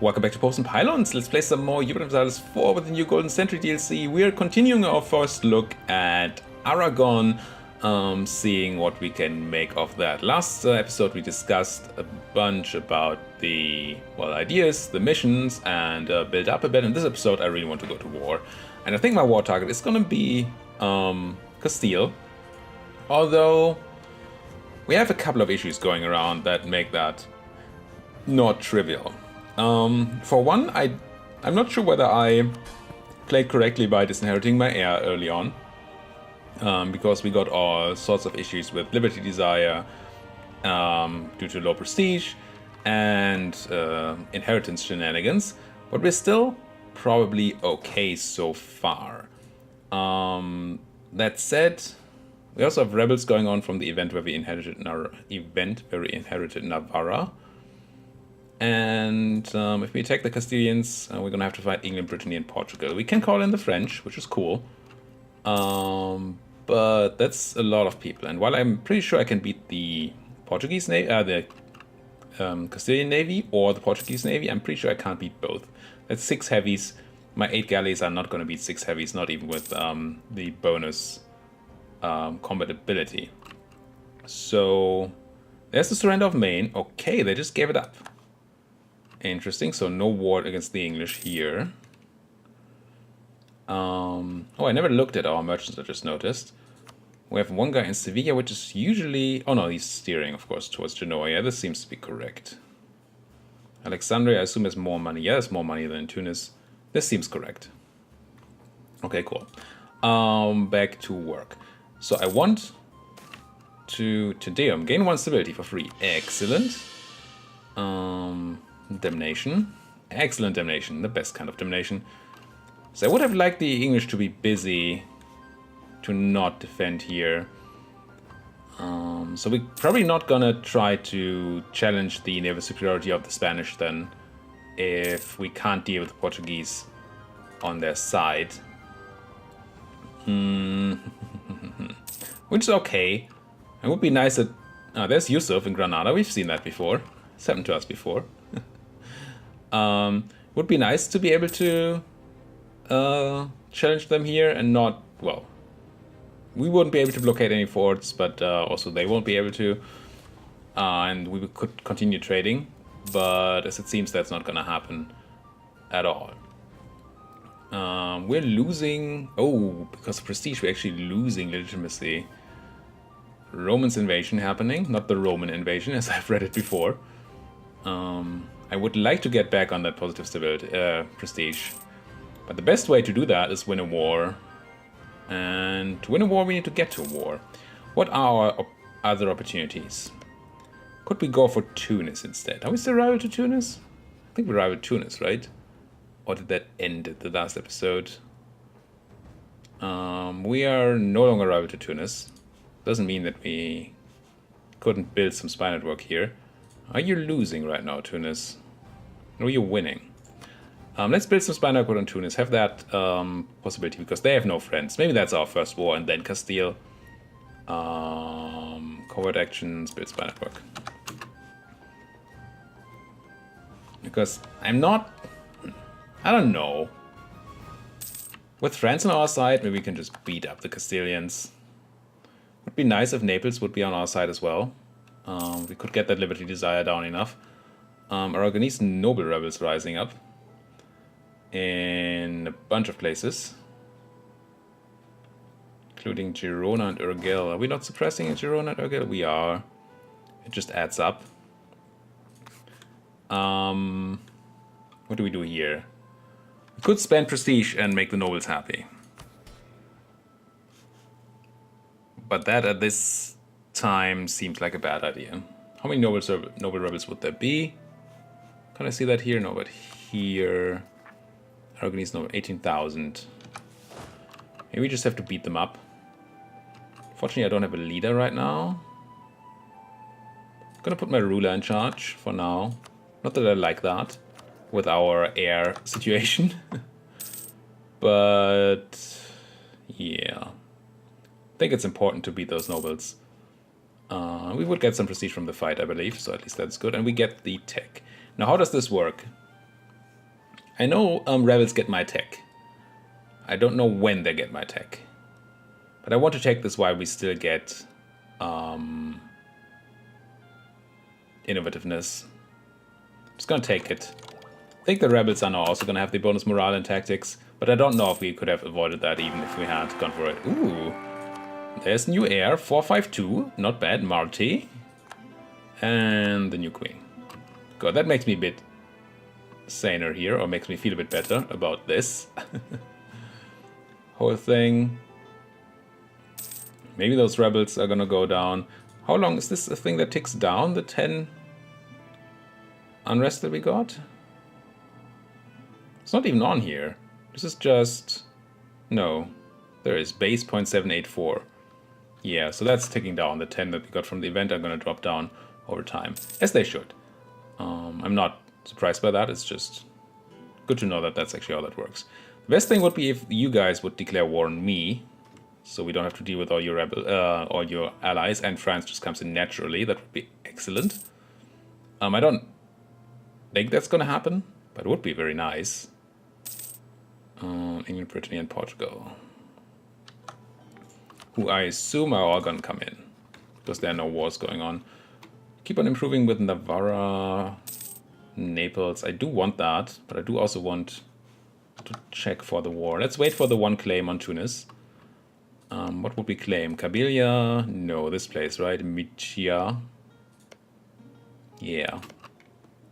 Welcome back to Posts and Pylons. Let's play some more Europa Universalis 4 with the new Golden Century DLC. We are continuing our first look at Aragon, seeing what we can make of that. Last episode we discussed a bunch about the, ideas, the missions, and build up a bit. In this episode I really want to go to war. And I think my war target is going to be Castile. Although we have a couple of issues going around that make that not trivial. For one, I'm not sure whether I played correctly by disinheriting my heir early on, because we got all sorts of issues with liberty desire due to low prestige and inheritance shenanigans, but we're still probably okay so far. That said, we also have rebels going on from the event where we inherited Navarra. And if we attack the Castilians, we're gonna have to fight England, Brittany, and Portugal. We can call in the French, which is cool, but that's a lot of people. And while I'm pretty sure I can beat the Portuguese Navy, the Castilian Navy, or the Portuguese Navy, I'm pretty sure I can't beat both. That's 6 heavies. My 8 galleys are not gonna beat 6 heavies, not even with the bonus combat ability. So there's the surrender of Maine. Okay, they just gave it up. Interesting, so no war against the English here. Oh, I never looked at our merchants, I just noticed. We have one guy in Sevilla, which is usually... Oh no, he's steering, of course, towards Genoa. Yeah, this seems to be correct. Alexandria, I assume, has more money. Yeah, there's more money than in Tunis. This seems correct. Okay, cool. Back to work. So I want to Deum. Gain 1 stability for free. Excellent. Damnation. Excellent damnation. The best kind of damnation. So I would have liked the English to be busy to not defend here. So we're probably not gonna try to challenge the naval superiority of the Spanish then, if we can't deal with the Portuguese on their side. Which is okay. It would be nice that... there's Yusuf in Granada. We've seen that before. It's happened to us before. Would be nice to be able to challenge them here and not, well, we wouldn't be able to blockade any forts, but also they won't be able to, and we could continue trading, but as it seems that's not gonna happen at all. We're losing, because of prestige we're actually losing legitimacy. Romans invasion happening, not the Roman invasion as I've read it before. I would like to get back on that positive stability, prestige. But the best way to do that is win a war. And to win a war, we need to get to a war. What are our other opportunities? Could we go for Tunis instead? Are we still rival to Tunis? I think we rival to Tunis, right? Or did that end at the last episode? We are no longer rival to Tunis. Doesn't mean that we couldn't build some spy network here. Are you losing right now, Tunis? No, you're winning. Let's build some spy network on Tunis. Have that possibility, because they have no friends. Maybe that's our first war, and then Castile. Covert actions, build spy network. Because I'm not... I don't know. With France on our side, maybe we can just beat up the Castilians. Would be nice if Naples would be on our side as well. We could get that liberty desire down enough. Aragonese noble rebels rising up in a bunch of places, including Girona and Urgell. Are we not suppressing in Girona and Urgell? We are. It just adds up. What do we do here? We could spend prestige and make the nobles happy. But that at this time seems like a bad idea. How many noble rebels would there be? Can I see that here? No, but here... Aragonese noble, 18,000. Maybe we just have to beat them up. Fortunately, I don't have a leader right now. I'm gonna put my ruler in charge for now. Not that I like that with our heir situation. But... yeah. I think it's important to beat those nobles. We would get some prestige from the fight, I believe, so at least that's good. And we get the tech. Now, how does this work? I know rebels get my tech. I don't know when they get my tech. But I want to check this while we still get innovativeness. I'm just gonna take it. I think the rebels are now also gonna have the bonus morale and tactics, but I don't know if we could have avoided that even if we had gone for it. Ooh, there's new heir, 452, not bad, Marty. And the new queen. God, that makes me a bit saner here, or makes me feel a bit better about this whole thing. Maybe those rebels are gonna go down. How long is this a thing that ticks down, the 10 unrest that we got? It's not even on here. This is just... No. There is base 0.784. Yeah, so that's ticking down. The 10 that we got from the event are gonna drop down over time. As they should. I'm not surprised by that. It's just good to know that that's actually how that works. The best thing would be if you guys would declare war on me, so we don't have to deal with all your all your allies, and France just comes in naturally. That would be excellent. I don't think that's gonna happen, but it would be very nice. England, Brittany, and Portugal, who I assume are all gonna come in because there are no wars going on. Keep on improving with Navarra, Naples. I do want that, but I do also want to check for the war. Let's wait for the one claim on Tunis. What would we claim? Kabylia? No, this place, right? Michia. Yeah,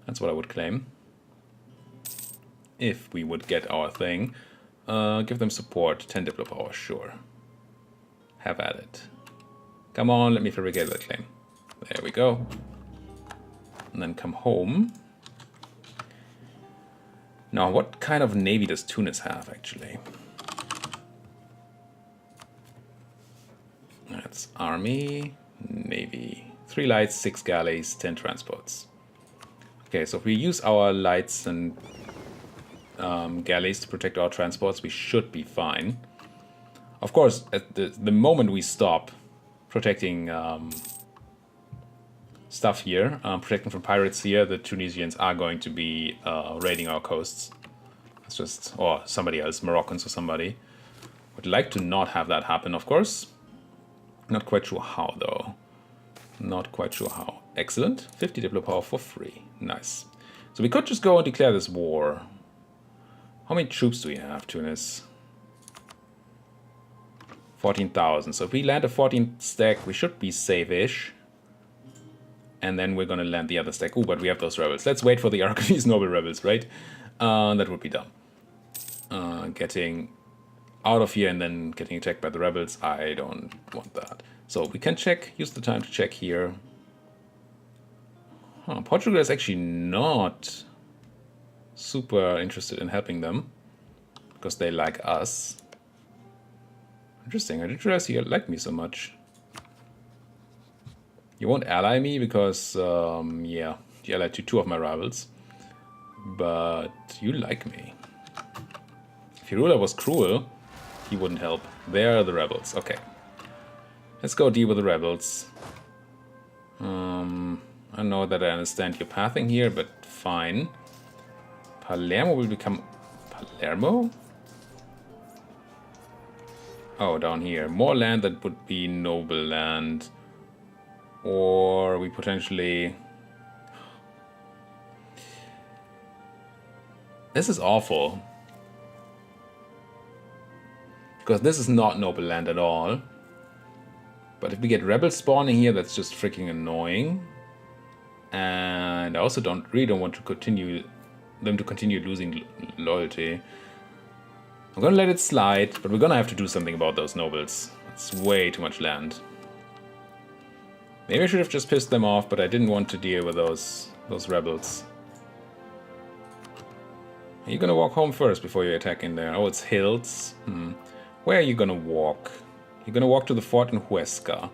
that's what I would claim. If we would get our thing. Give them support. 10 Diplo power, sure. Have at it. Come on, let me fabricate that claim. There we go. And then come home. Now, what kind of navy does Tunis have, actually? That's army, navy. 3 lights, 6 galleys, 10 transports. Okay, so if we use our lights and galleys to protect our transports, we should be fine. Of course, at the moment we stop protecting stuff here, protecting from pirates here, the Tunisians are going to be raiding our coasts. It's just, or somebody else, Moroccans or somebody. Would like to not have that happen, of course. Not quite sure how, though. Not quite sure how. Excellent. 50 Diplo power for free. Nice. So we could just go and declare this war. How many troops do we have, Tunis? 14,000. So if we land a 14th stack, we should be safe-ish. And then we're going to land the other stack. Ooh, but we have those rebels. Let's wait for the Aragonese noble rebels, right? That would be dumb. Getting out of here and then getting attacked by the rebels, I don't want that. So we can check, use the time to check here. Portugal is actually not super interested in helping them because they like us. Interesting, I didn't realize you like me so much. You won't ally me because, yeah, you allied to 2 of my rivals. But you like me. If your ruler was cruel, he wouldn't help. There are the rebels. Okay. Let's go deal with the rebels. I know that I understand your pathing here, but fine. Palermo will become... Palermo? Oh, down here. More land that would be noble land. Or we potentially... This is awful. Because this is not noble land at all. But if we get rebels spawning here, that's just freaking annoying. And I also really don't want to continue losing loyalty. I'm gonna let it slide, but we're gonna have to do something about those nobles. It's way too much land. Maybe I should have just pissed them off, but I didn't want to deal with those rebels. Are you gonna walk home first before you attack in there? Oh, it's hills. Where are you gonna walk? You're gonna walk to the fort in Huesca.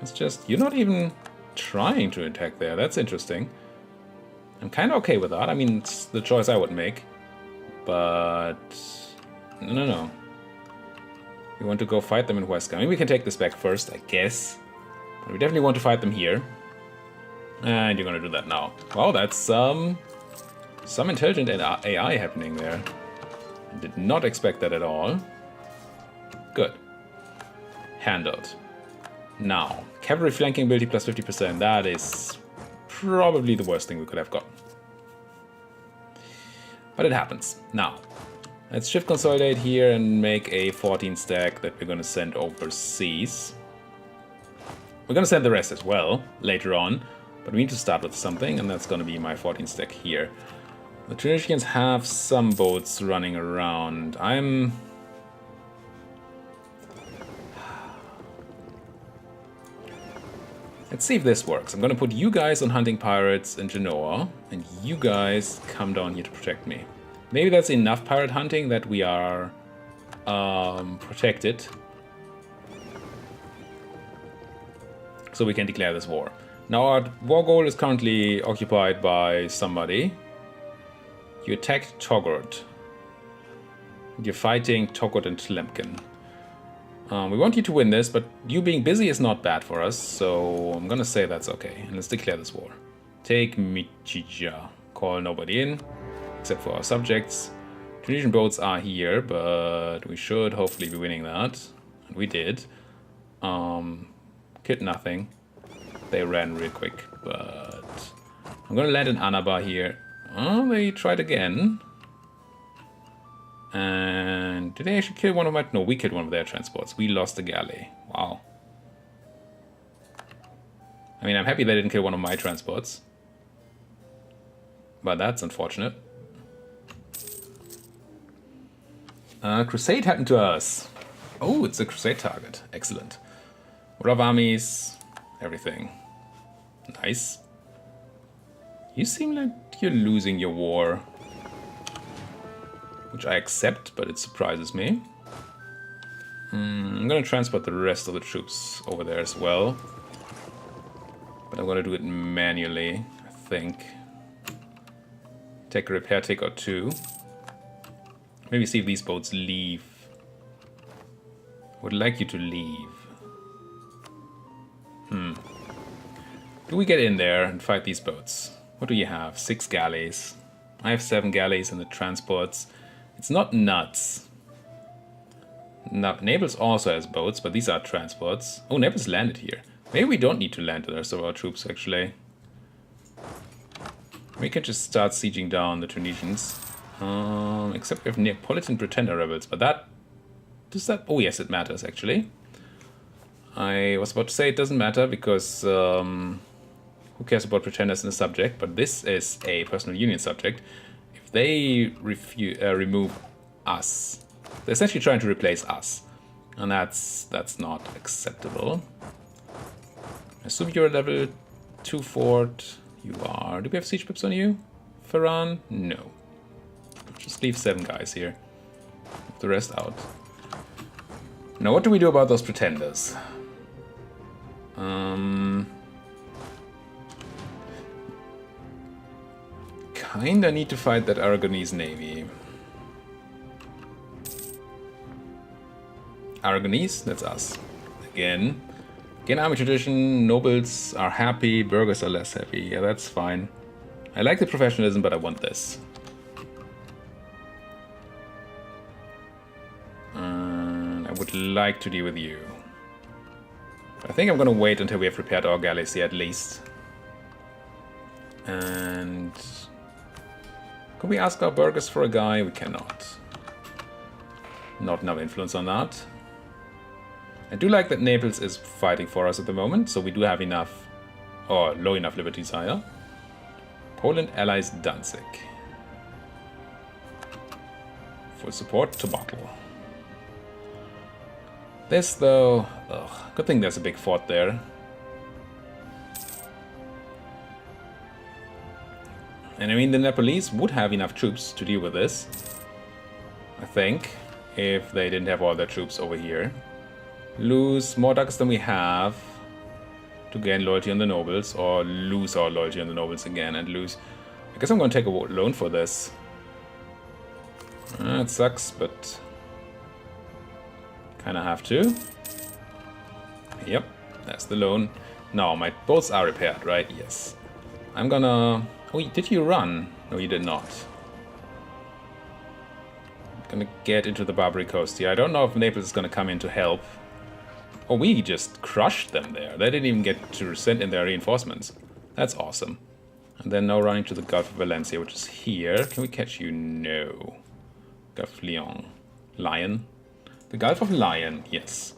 It's just, you're not even trying to attack there. That's interesting. I'm kind of okay with that. I mean, it's the choice I would make. But... No. We want to go fight them in Huesca. Maybe we can take this back first, I guess. But we definitely want to fight them here. And you're gonna do that now. Well, that's Some intelligent AI happening there. I did not expect that at all. Good. Handled. Now, cavalry flanking ability plus 50%. That is probably the worst thing we could have gotten. But it happens. Now, let's shift consolidate here and make a 14 stack that we're going to send overseas. We're going to send the rest as well later on, but we need to start with something, and that's going to be my 14 stack here. The Tunisians have some boats running around. Let's see if this works. I'm going to put you guys on hunting pirates in Genoa, and you guys come down here to protect me. Maybe that's enough pirate hunting that we are protected. So we can declare this war. Now our war goal is currently occupied by somebody. You attacked Togot. You're fighting Togot and Tlemkin. We want you to win this, but you being busy is not bad for us, so I'm gonna say that's okay. And let's declare this war. Take Michija. Call nobody in, except for our subjects. Tunisian boats are here, but we should hopefully be winning that. And we did. Killed nothing. They ran real quick, but I'm gonna land in Annaba here. Oh, they tried again. And did they actually kill one of my... No, we killed one of their transports. We lost the galley. Wow. I mean, I'm happy they didn't kill one of my transports. But that's unfortunate. Crusade happened to us. Oh, it's a crusade target. Excellent. What of armies? Everything. Nice. You seem like you're losing your war. Which I accept, but it surprises me. I'm gonna transport the rest of the troops over there as well. But I'm gonna do it manually, I think. Take a repair tick or two. Maybe see if these boats leave. I would like you to leave. Do we get in there and fight these boats? What do you have? 6 galleys. I have 7 galleys in the transports. It's not nuts. Now, Naples also has boats, but these are transports. Oh, Naples landed here. Maybe we don't need to land the rest of our troops, actually. We can just start sieging down the Tunisians. Except we have Neapolitan pretender rebels, but that... Does that... Oh, yes, it matters, actually. I was about to say it doesn't matter, because... who cares about pretenders in a subject? But this is a personal union subject. If they remove us, they're essentially trying to replace us, and that's not acceptable. I assume you're a level 2 fort. You are. Do we have siege pips on you, Ferran? No. Just leave 7 guys here. Move the rest out. Now, what do we do about those pretenders? Kinda need to fight that Aragonese navy. Aragonese? That's us. Again, army tradition, nobles are happy, burghers are less happy. Yeah, that's fine. I like the professionalism, but I want this. And I would like to deal with you. I think I'm gonna wait until we have repaired our galleys here at least. And... Can we ask our burghers for a guy? We cannot. Not enough influence on that. I do like that Naples is fighting for us at the moment, so we do have enough, or low enough liberty desire. Poland allies Danzig. Full support to battle. This though, good thing there's a big fort there. And I mean, the Nepalese would have enough troops to deal with this, I think, if they didn't have all their troops over here. Lose more ducats than we have to gain loyalty on the nobles, or lose our loyalty on the nobles again and lose. I guess I'm going to take a loan for this. It sucks, but kind of have to. Yep, that's the loan. Now, my boats are repaired, right? Yes. I'm gonna... Oh, did you run? No, you did not. Gonna get into the Barbary Coast here. I don't know if Naples is gonna come in to help. Oh, we just crushed them there. They didn't even get to send in their reinforcements. That's awesome. And then now running to the Gulf of Valencia, which is here. Can we catch you? No. Gulf of Lyon. Lion? The Gulf of Lion, yes.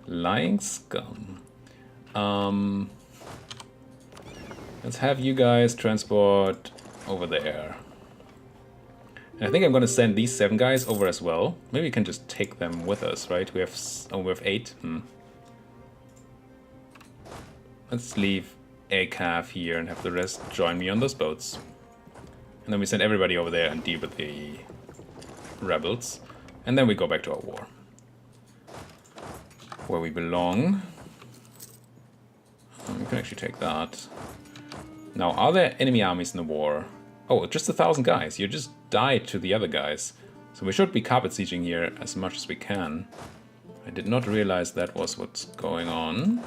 Lying scum. Let's have you guys transport over there. And I think I'm going to send these 7 guys over as well. Maybe we can just take them with us, right? We have 8. Let's leave a calf here and have the rest join me on those boats. And then we send everybody over there and deal with the rebels. And then we go back to our war. Where we belong. We can actually take that. Now, are there enemy armies in the war? Oh, just 1,000 guys. You just died to the other guys. So we should be carpet sieging here as much as we can. I did not realize that was what's going on.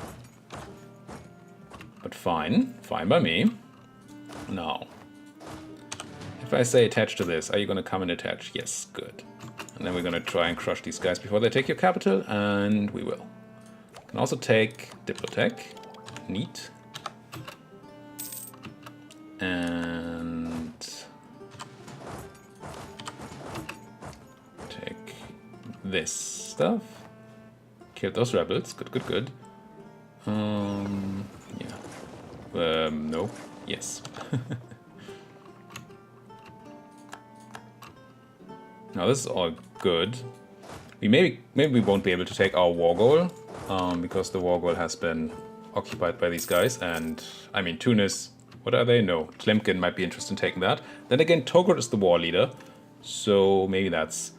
But fine. Fine by me. Now, if I say attach to this, are you going to come and attach? Yes, good. And then we're going to try and crush these guys before they take your capital, and we will. Can also take Diplotech. Neat. And take this stuff. Kill those rebels. Good, good, good. Yeah. No. Yes. Now this is all good. Maybe we won't be able to take our war goal, because the war goal has been occupied by these guys. And I mean, Tunis. What are they? No. Tlemcen might be interested in taking that. Then again, Togo is the war leader. So maybe that's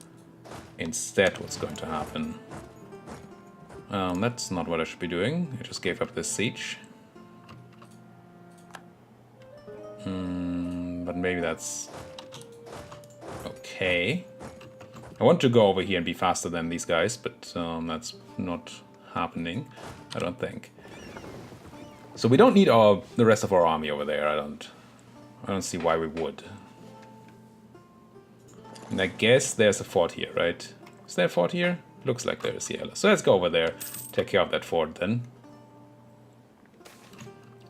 instead what's going to happen. That's not what I should be doing. I just gave up this siege. But maybe that's okay. I want to go over here and be faster than these guys, but that's not happening, I don't think. So we don't need the rest of our army over there. I don't see why we would. And I guess there's a fort here, right? Is there a fort here? Looks like there is, yeah. So let's go over there, take care of that fort then.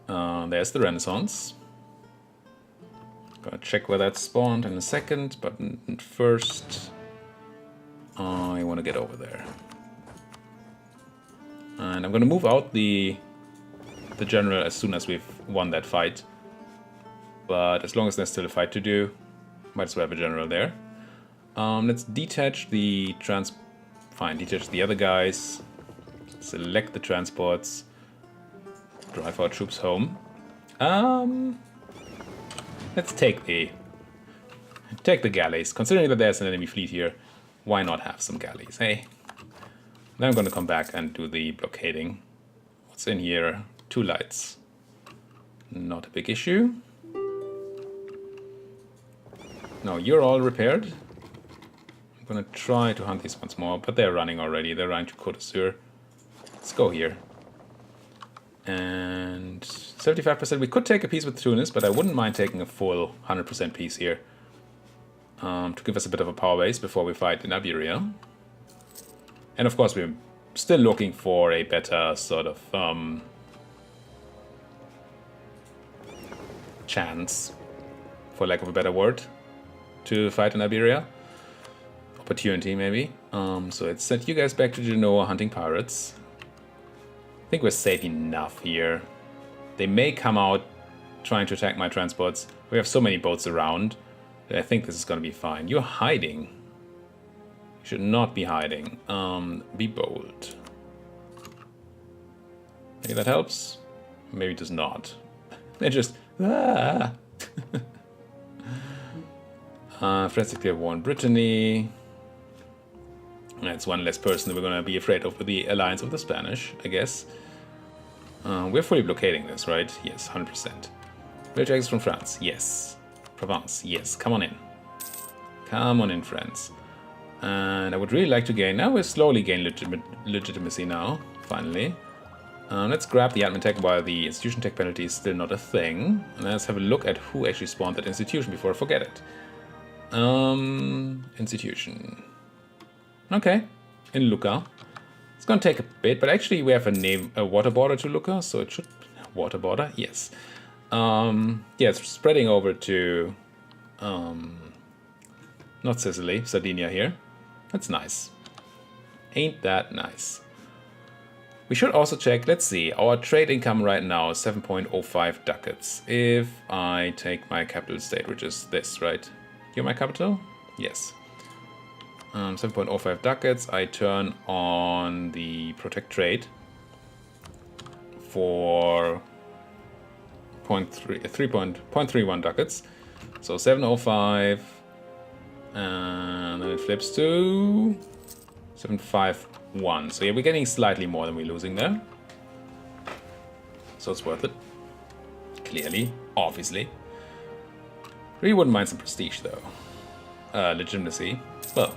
There's the Renaissance. Gonna check where that spawned in a second, but first I want to get over there. And I'm gonna move out the general as soon as we've won that fight. But as long as there's still a fight to do, might as well have a general there. Let's detach the detach the other guys. Select the transports. Drive our troops home. Let's take the galleys. Considering that there's an enemy fleet here, why not have some galleys, hey? Then I'm gonna come back and do the blockading. What's in here? 2 lights. Not a big issue. No, you're all repaired. I'm gonna try to hunt these once more, but they're running already. They're running to Côte d'Azur. Let's go here. And 75%. We could take a piece with Tunis, but I wouldn't mind taking a full 100% piece here. To give us a bit of a power base before we fight in Iberia. And of course, we're still looking for a better sort of chance, for lack of a better word, to fight in Iberia. Opportunity, maybe. So let's send you guys back to Genoa hunting pirates. I think we're safe enough here. They may come out trying to attack my transports. We have so many boats around that I think this is going to be fine. You're hiding. You should not be hiding. Be bold. Maybe that helps. Maybe it does not. They're just... Ah. Frantically war in Brittany. That's one less person that we're going to be afraid of with the alliance of the Spanish, I guess. We're fully blockading this, right? Yes, 100%. Military from France, yes. Provence, yes. Come on in. Come on in, friends. And I would really like to gain... Now we're slowly gaining legitimacy now, finally. Let's grab the admin tech while the institution tech penalty is still not a thing. And let's have a look at who actually spawned that institution before I forget it. Institution. Okay, in Lucca. It's gonna take a bit, but actually we have a water border to Lucca, so it should... Water border? Yes. Yeah, it's spreading over to... not Sicily, Sardinia here. That's nice. Ain't that nice. We should also check, let's see, our trade income right now is 7.05 ducats. If I take my capital state, which is this, right? Here my capital? Yes. 7.05 ducats, I turn on the protect trade for 0.31 ducats. So 705, and then it flips to 751. So yeah, we're getting slightly more than we're losing there. So it's worth it. Clearly, obviously. Really wouldn't mind some prestige though. Legitimacy. Well,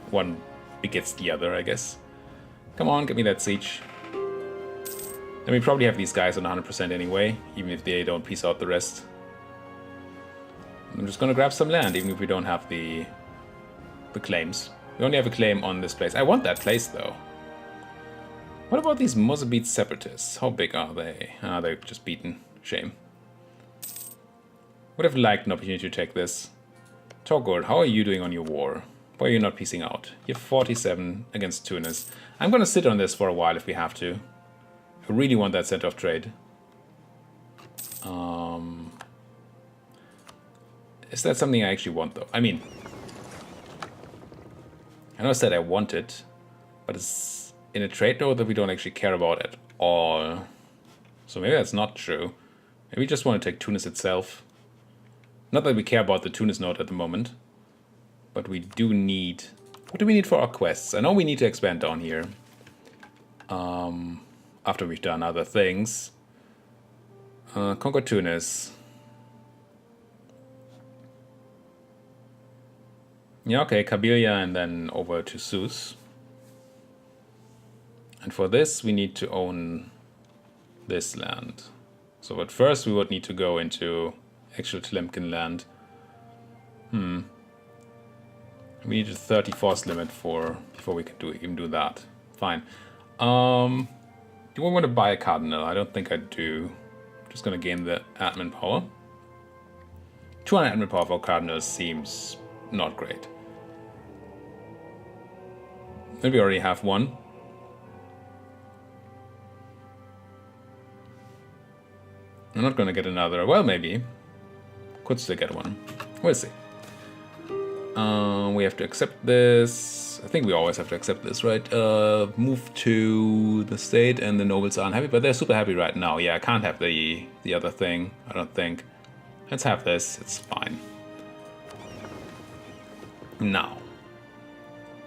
one begets the other, I guess. Come on, give me that siege. And we probably have these guys on 100% anyway, even if they don't piece out the rest. I'm just gonna grab some land, even if we don't have the claims. We only have a claim on this place. I want that place, though. What about these Mozambique separatists? How big are they? Ah, they're just beaten. Shame. Would have liked an opportunity to take this. Togor, how are you doing on your war? Why are you not piecing out? You have 47 against Tunis. I'm gonna sit on this for a while if we have to. I really want that center of trade. Is that something I actually want, though? I mean, I know I said I want it, but it's in a trade node that we don't actually care about at all. So maybe that's not true. Maybe we just want to take Tunis itself. Not that we care about the Tunis node at the moment, but we do need... What do we need for our quests? I know we need to expand down here. After we've done other things. Conquer Tunis. Yeah, okay, Kabylia and then over to Sus. And for this, we need to own this land. So at first, we would need to go into actual Tlemcen land. We need a 30 force limit before we can even do that. Fine. Do we want to buy a cardinal? I don't think I do. Just gonna gain the admin power. 200 admin power for cardinals seems not great. Maybe we already have one. I'm not gonna get another. Well, maybe. Could still get one. We'll see. We have to accept this. I think we always have to accept this, right? Move to the state and the nobles are unhappy, but they're super happy right now. Yeah, I can't have the other thing, I don't think. Let's have this, it's fine. Now.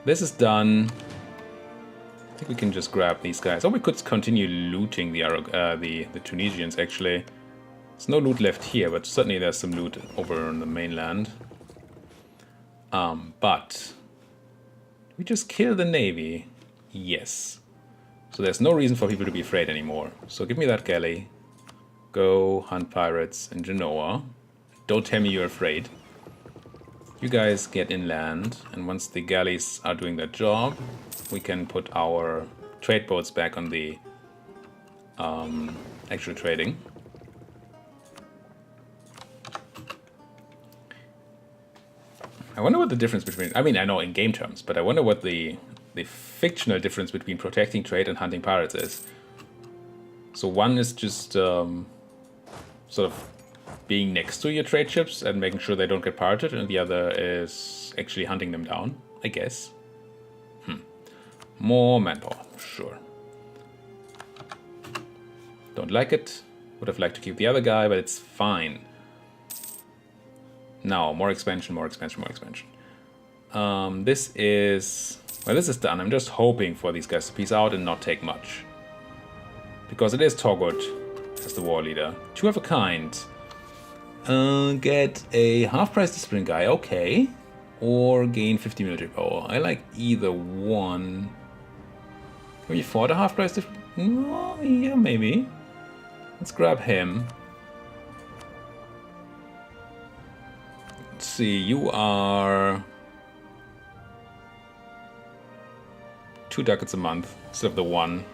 This is done. I think we can just grab these guys. Or we could continue looting the Tunisians, actually. There's no loot left here, but certainly there's some loot over on the mainland. But we just kill the navy. Yes. So there's no reason for people to be afraid anymore. So give me that galley. Go hunt pirates in Genoa. Don't tell me you're afraid. You guys get inland, and once the galleys are doing their job, we can put our trade boats back on the actual trading. I wonder what the difference between... I mean, I know in game terms, but I wonder what the fictional difference between protecting trade and hunting pirates is. So one is just sort of being next to your trade ships and making sure they don't get pirated, and the other is actually hunting them down, I guess. More manpower, sure. Don't like it. Would have liked to keep the other guy, but it's fine. Now, more expansion, more expansion, more expansion. This is... Well, this is done. I'm just hoping for these guys to peace out and not take much. Because it is Togut as the war leader. Two of a kind. Get a half-price discipline guy, okay. Or gain 50 military power. I like either one. Can we afford a half-price No, yeah, maybe. Let's grab him. Let's see, you are 2 ducats a month instead of the 1.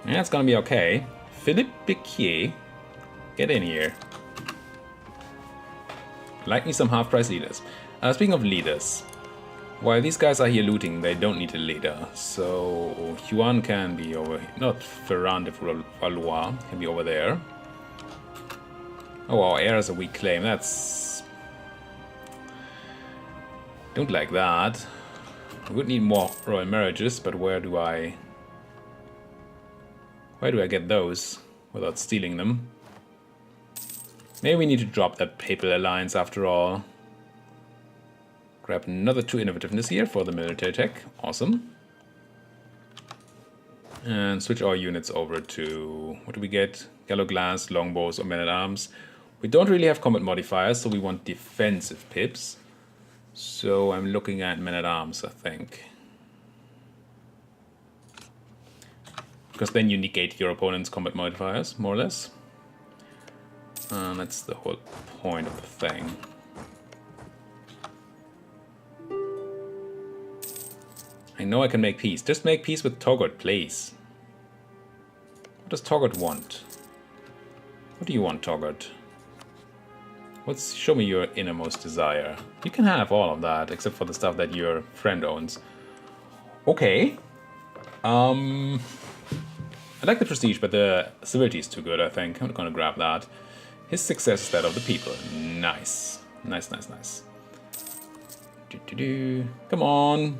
Yeah, it's gonna be okay. Philippe Becquier, get in here. Like me some half-price leaders. Speaking of leaders, while these guys are here looting, they don't need a leader. So Yuan can be over here. Not Ferran de Valois can be over there. Oh, our heir is a weak claim. That's... Don't like that. We would need more royal marriages, but where do I get those without stealing them? Maybe we need to drop that papal alliance after all. Grab another 2 innovativeness here for the military tech. Awesome. And switch our units over to... What do we get? Gallo glass, longbows, or men-at-arms. We don't really have combat modifiers, so we want defensive pips. So I'm looking at men-at-arms, I think. Because then you negate your opponent's combat modifiers, more or less. That's the whole point of the thing. I know I can make peace. Just make peace with Toggart, please. What does Toggart want? What do you want, Toggart? Show me your innermost desire. You can have all of that, except for the stuff that your friend owns. Okay. I like the prestige, but the civility is too good, I think. I'm gonna grab that. His success is that of the people. Nice. Nice, nice, nice. Come on.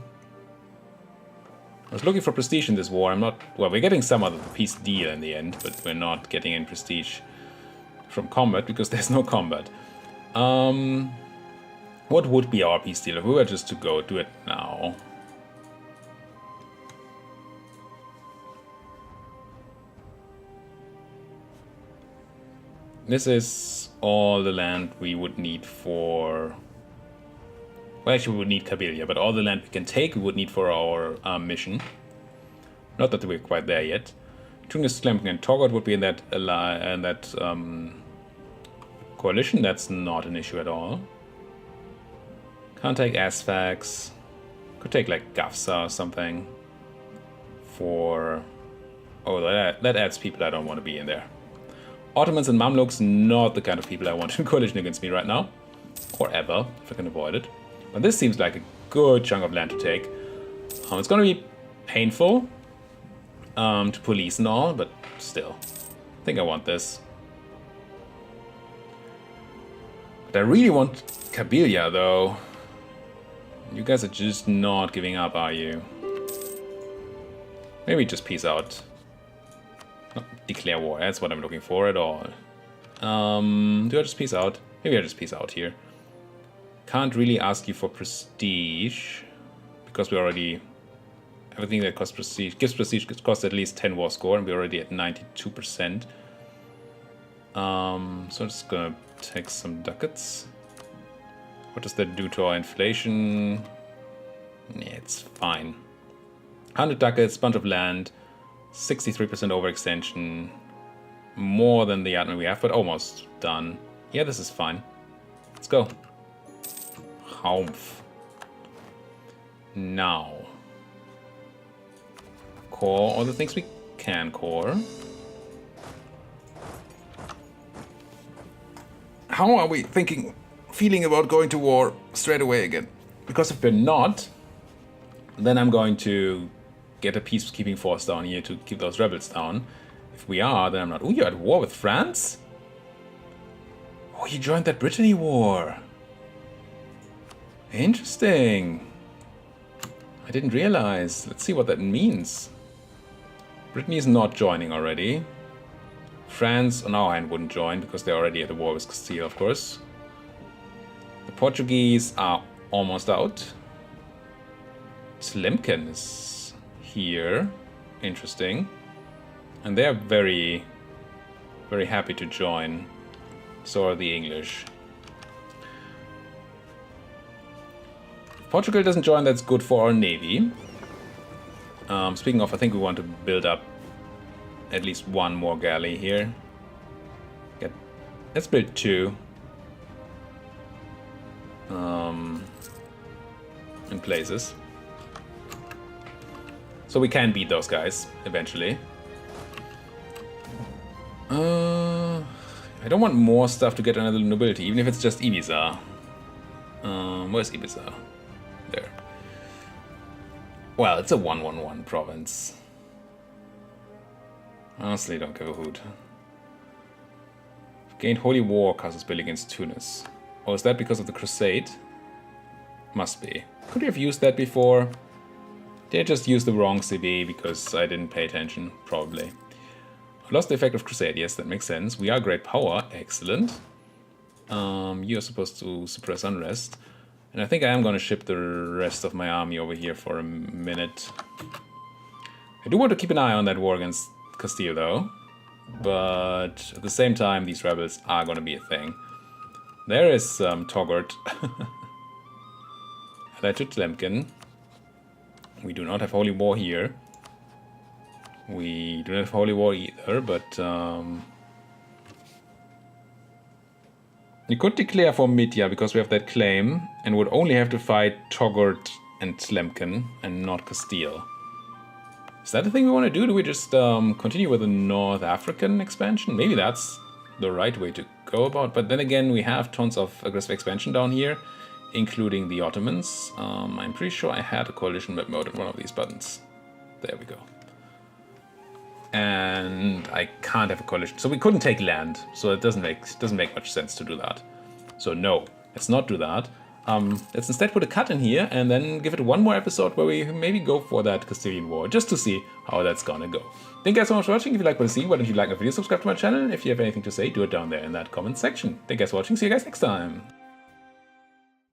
I was looking for prestige in this war. I'm not... Well, we're getting some of the peace deal in the end, but we're not getting any prestige from combat because there's no combat. What would be our peace deal if we were just to go do it now? This is all the land we would need for... Well, actually we would need Kabylia, but all the land we can take we would need for our mission. Not that we're quite there yet. Tunis, Clamping, and Toggart would be in that coalition. That's not an issue at all. Can't take Asfax. Could take like Gafsa or something. For... Oh, that adds people I don't want to be in there. Ottomans and Mamluks, not the kind of people I want in coalition against me right now. Or ever, if I can avoid it. But this seems like a good chunk of land to take. It's going to be painful to police and all, but still. I think I want this. But I really want Kabylia, though. You guys are just not giving up, are you? Maybe just peace out. Not declare war, that's what I'm looking for at all. Do I just peace out? Maybe I just peace out here. Can't really ask you for prestige, because we already... Everything that costs prestige, gives prestige, costs at least 10 war score, and we're already at 92%. So I'm just gonna take some ducats. What does that do to our inflation? Yeah, it's fine. 100 ducats, bunch of land, 63% overextension, more than the admin we have, but almost done. Yeah, this is fine. Let's go. Humph. Now. Core all the things we can core. How are we feeling about going to war straight away again? Because if we're not, then I'm going to get a peacekeeping force down here to keep those rebels down. If we are, then I'm not. Oh, you're at war with France? Oh, you joined that Brittany war. Interesting. I didn't realize. Let's see what that means. Brittany is not joining already. France, on our hand, wouldn't join because they're already at the war with Castile, of course. The Portuguese are almost out. Slimkin is here. Interesting. And they're very, very happy to join. So are the English. If Portugal doesn't join, that's good for our navy. Speaking of, I think we want to build up at least one more galley here. Let's build 2. In places. So we can beat those guys eventually. I don't want more stuff to get another nobility, even if it's just Ibiza. Where's Ibiza? There. Well, it's a 1-1-1 province. Honestly, don't give a hoot. Gained Holy War castles built against Tunis. Oh, is that because of the Crusade? Must be. Could we have used that before? Did I just use the wrong CB because I didn't pay attention? Probably. Lost the effect of Crusade. Yes, that makes sense. We are great power. Excellent. You are supposed to suppress unrest. And I think I am going to ship the rest of my army over here for a minute. I do want to keep an eye on that war against Castile, though. But at the same time, these rebels are going to be a thing. There is Toggart. Allied to Tlemcen. We do not have Holy War here. We do not have Holy War either, but you could declare for Mitya because we have that claim and would only have to fight Toggart and Tlemcen and not Castile. Is that the thing we want to do? Do we just continue with the North African expansion? Maybe that's the right way to go about. But then again, we have tons of aggressive expansion down here, including the Ottomans. I'm pretty sure I had a coalition map mode on one of these buttons. There we go. And I can't have a coalition, so we couldn't take land. So it doesn't make much sense to do that. So no, let's not do that. Let's instead put a cut in here and then give it one more episode where we maybe go for that Castilian War, just to see how that's gonna go. Thank you guys so much for watching. If you like what you see, why don't you like my video, subscribe to my channel. If you have anything to say, do it down there in that comment section. Thank you guys for watching. See you guys next time.